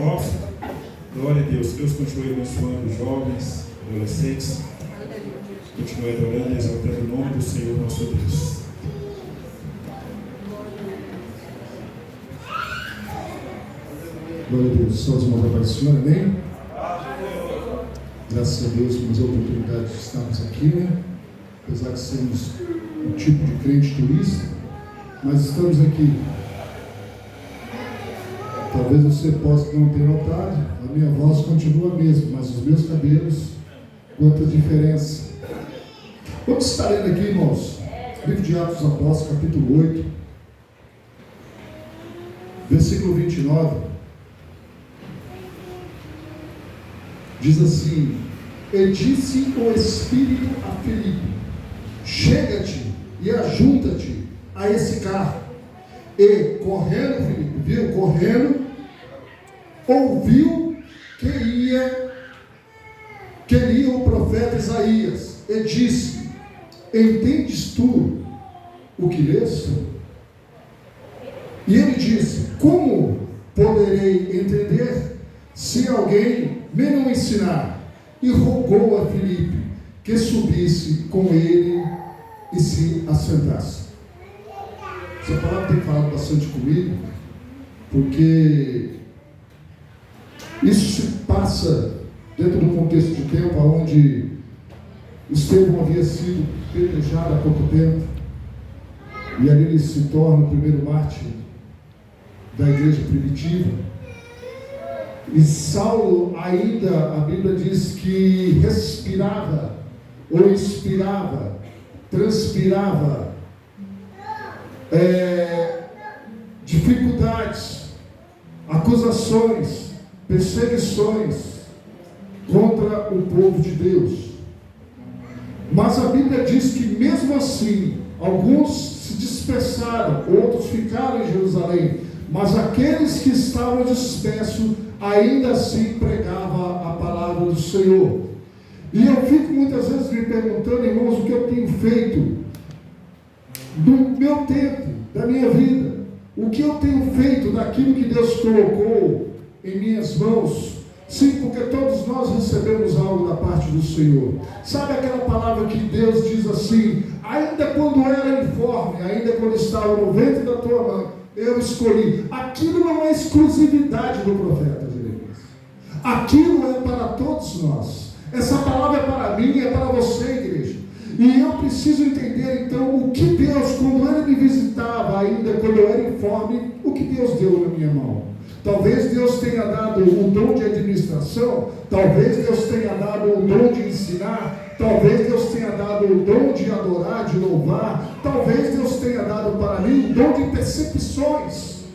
jovens. Glória a Deus. Deus continue abençoando os jovens, adolescentes. Continue adorando e exaltando o nome do Senhor nosso Deus. Glória a Deus. Só os irmãos da paz do Senhor, amém? Graças a Deus por mais a oportunidade de estarmos aqui, né? Apesar de sermos um tipo de crente turista, mas estamos aqui. Talvez você possa não ter notado, a minha voz continua a mesma, mas os meus cabelos, quanta diferença. Vamos estar lendo aqui, irmãos, livro de Atos dos Apóstolos, capítulo 8, versículo 29. Diz assim: e disse o Espírito a Filipe: chega-te e ajunta-te a esse carro. E correndo, Filipe, viu? Correndo, ouviu que lia o profeta Isaías, e disse: entendes tu o que lês? E ele disse: como poderei entender se alguém me não ensinar? E rogou a Filipe que subisse com ele e se assentasse. Essa palavra tem falado bastante comigo, porque isso se passa dentro do contexto de tempo onde Estevão havia sido apedrejado há pouco tempo, e ali ele se torna o primeiro mártir da igreja primitiva. E Saulo ainda, a Bíblia diz que respirava, ou inspirava, transpirava dificuldades, acusações, perseguições contra o povo de Deus. Mas a Bíblia diz que mesmo assim, alguns se dispersaram, outros ficaram em Jerusalém, mas aqueles que estavam dispersos ainda assim pregava a palavra do Senhor. E eu fico muitas vezes me perguntando, irmãos, o que eu tenho feito do meu tempo, da minha vida, o que eu tenho feito daquilo que Deus colocou em minhas mãos. Sim, porque todos nós recebemos algo da parte do Senhor. Sabe aquela palavra que Deus diz assim: ainda quando era informe, ainda quando estava no ventre da tua mãe, eu escolhi. Aquilo não é exclusividade do profeta Jeremias. Aquilo é para todos nós. Essa palavra é para mim, é para você, igreja. E eu preciso entender então o que Deus, quando Ele me visitava, ainda quando eu era informe, o que Deus deu na minha mão. Talvez Deus tenha dado o dom de administração, talvez Deus tenha dado o dom de ensinar, talvez Deus tenha dado o dom de adorar, de louvar, talvez Deus tenha dado para mim o dom de percepções.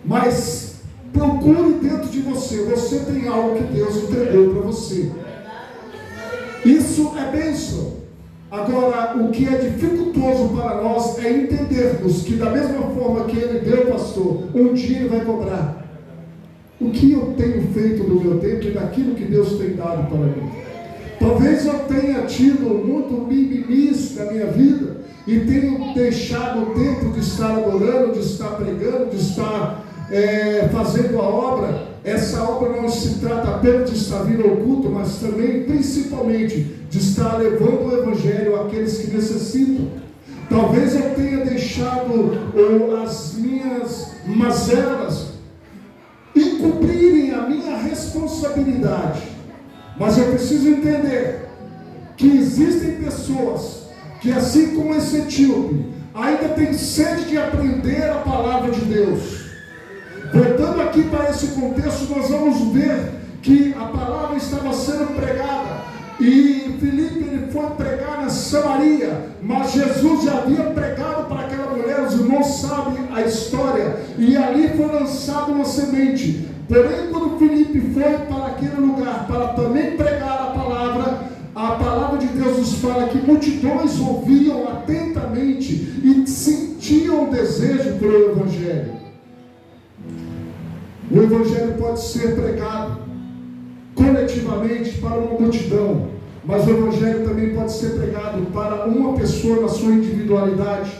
Mas procure dentro de você, você tem algo que Deus entregou para você. Isso é bênção. Agora, o que é dificultoso para nós é entendermos que da mesma forma que Ele deu, pastor, um dia Ele vai cobrar. O que eu tenho feito do meu tempo e daquilo que Deus tem dado para mim? Talvez eu tenha tido muito mimimis na minha vida e tenho deixado o tempo de estar adorando, de estar pregando, de estar fazendo a obra. Essa obra não se trata apenas de estar vindo ao culto, mas também, principalmente, de estar levando o Evangelho àqueles que necessitam. Talvez eu tenha deixado as minhas mazelas encobrirem a minha responsabilidade. Mas eu preciso entender que existem pessoas que, assim como esse etíope, ainda tem sede de aprender a palavra de Deus. Voltando aqui para esse contexto, nós vamos ver que a palavra estava sendo pregada e Filipe ele foi pregar na Samaria, mas Jesus já havia pregado para aquela mulher. Os irmãos sabem a história, e ali foi lançada uma semente. Porém, quando Filipe foi para aquele lugar para também pregar a palavra de Deus nos fala que multidões ouviam atentamente e sentiam desejo pelo Evangelho. O Evangelho pode ser pregado coletivamente para uma multidão, mas o Evangelho também pode ser pregado para uma pessoa na sua individualidade,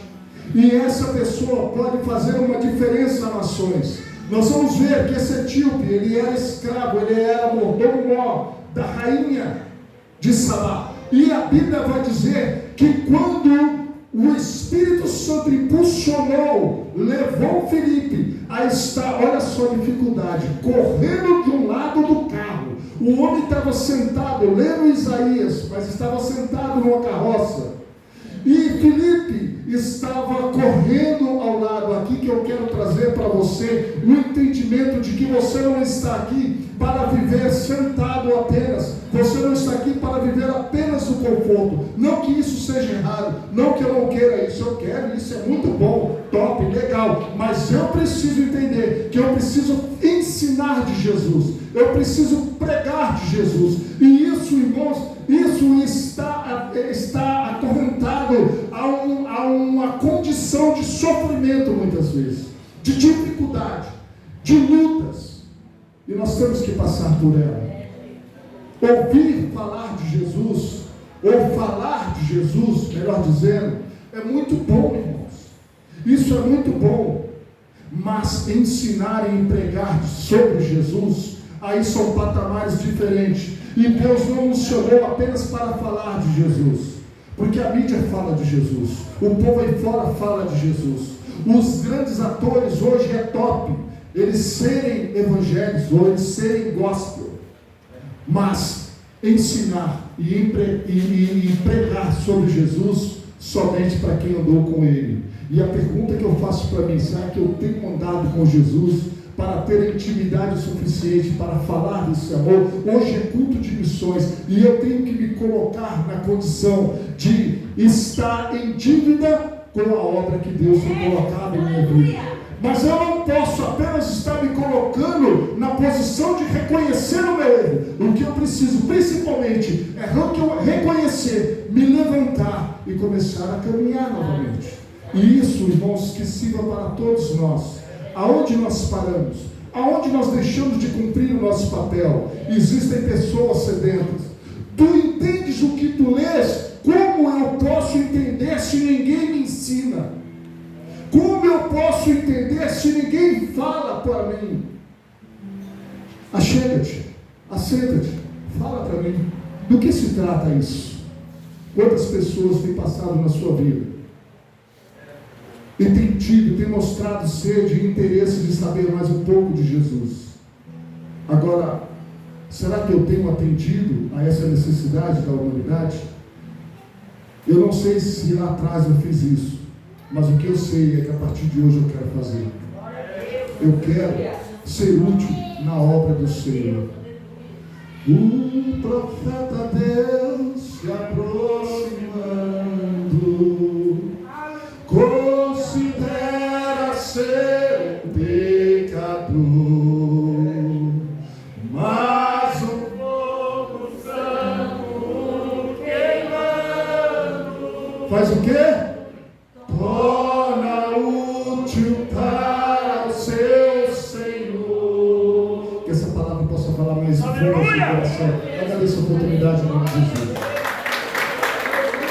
e essa pessoa pode fazer uma diferença nas nações. Nós vamos ver que esse etíope, ele era escravo, ele era mordomo da rainha de Sabá. E a Bíblia vai dizer que quando o Espírito Santo impulsionou, levou Filipe a estar, olha só a dificuldade, correndo de um lado do carro. O homem estava sentado, lendo Isaías, mas estava sentado numa carroça. E Filipe estava correndo ao lado. Aqui que eu quero trazer para você o entendimento de que você não está aqui para viver sentado apenas. Você não está aqui para viver apenas o conforto. Não que isso seja errado, não que eu não queira isso, eu quero, isso é muito bom, top, legal. Mas eu preciso entender que eu preciso ensinar de Jesus, eu preciso pregar de Jesus. E isso, irmãos, isso está acorrentado a uma condição de sofrimento muitas vezes, de dificuldade, de lutas, e nós temos que passar por ela. Ouvir falar de Jesus, ou falar de Jesus, melhor dizendo, é muito bom, irmãos, isso é muito bom, mas ensinar e pregar sobre Jesus, aí são patamares diferentes. E Deus não nos chamou apenas para falar de Jesus, porque a mídia fala de Jesus, o povo aí fora fala de Jesus, os grandes atores hoje é top, eles serem evangélicos ou eles serem gospel, mas ensinar e pregar sobre Jesus somente para quem andou com Ele. E a pergunta que eu faço para mim, será que eu tenho andado com Jesus para ter intimidade suficiente para falar desse amor? Hoje é culto de missões e eu tenho que me colocar na condição de estar em dívida com a obra que Deus tem colocado em minha vida. Mas eu não posso apenas estar me colocando na posição de reconhecer o meu erro. O que eu preciso principalmente é reconhecer, me levantar e começar a caminhar novamente. E isso, irmãos, que sirva para todos nós. Aonde nós paramos? Aonde nós deixamos de cumprir o nosso papel? Existem pessoas sedentas. Tu entendes o que tu lês? Como eu posso entender se ninguém me ensina? Como eu posso entender se ninguém fala para mim? Achega-te, assenta-te, fala para mim. Do que se trata isso? Quantas pessoas têm passado na sua vida e tem mostrado sede e interesse de saber mais um pouco de Jesus? Agora, será que eu tenho atendido a essa necessidade da humanidade? Eu não sei se lá atrás eu fiz isso, mas o que eu sei é que a partir de hoje eu quero fazer. Eu quero ser útil na obra do Senhor. O profeta Deus se aproximando, considera ser um pecador, mas um fogo santo queimando. Faz o quê? Torna útil para o seu Senhor. Que essa palavra possa falar mais fundo no seu coração. Agradeço a oportunidade em nome de Jesus.